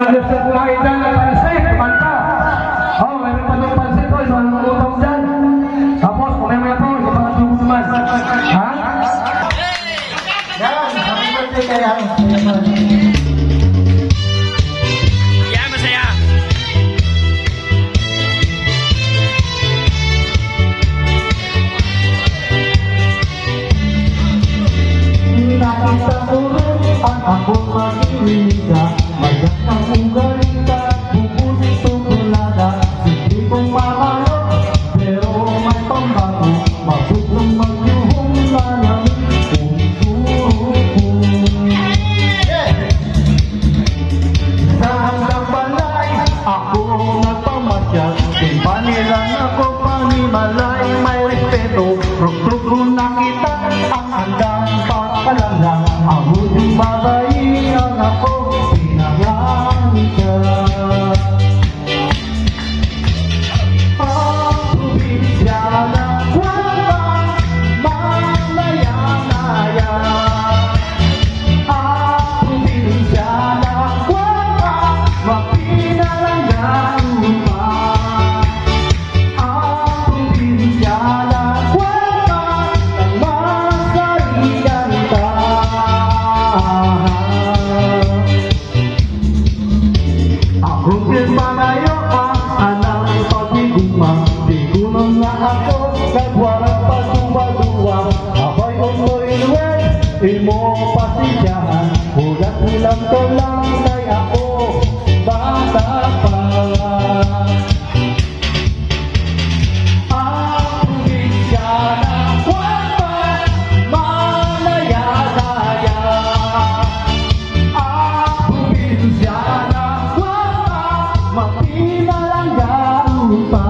Kumain dyan ng pansit, kumanta. Oh, mayroon pa doon pansit ko, isang utong dyan. Tapos, kumaya po, yung mga tubo naman. Ha? Yan, happy birthday kaya. Yeah, masaya. Nakita ko rin ang akong mag-iwiliga. Mayak ng ugalita, bubusin tukulada. Hindi kong mamalo, pero may pambago. Mabuklong magyuhong malamig kung turupong. Sa hanggang balay, ako nagpamasyal. Timpanilan ako panimalay, may respeto. Ruk-ruk ko nakita ang hanggang pagkalala. Ang huling bagay ang ako pinagangita. Ang probinsya ng Guapa, malaya-laya. Ang probinsya ng Guapa, mapinalangang lupa. Ang probinsya ng Guapa, ng masariganta. Akong pinpanayo ang anang pagiguma. Di gulong na ako, nagwarang pagduwa-duwa. Abay onloy luwet, imo pasisyahan. Ulat-ulang ko lang kay ako, bata pa. Ang probinsya ng Guapa, malaya-laya. Ang probinsya ng Guapa, mapinalangang lupa.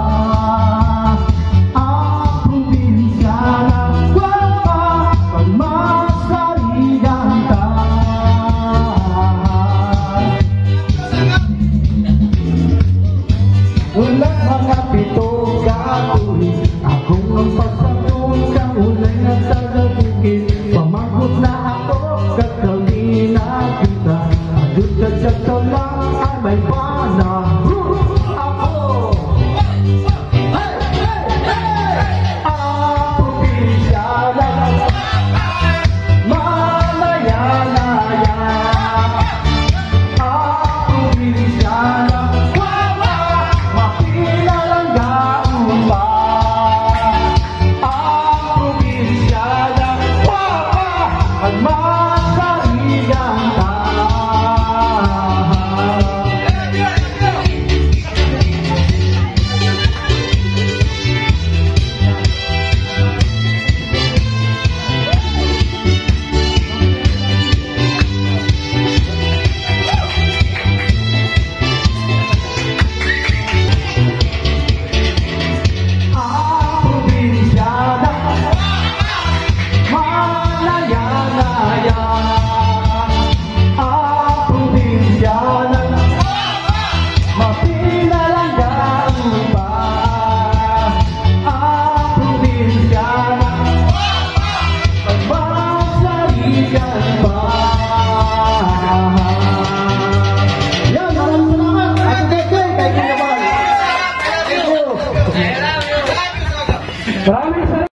Ang probinsya ng Guapa, pagmasariganta. Ulat mga pito katuloy, akong ang pagsabot ka ulay na sa bukid. Pamangkot na ako, kakawin na kita. Adut ka sa lang ay may bana.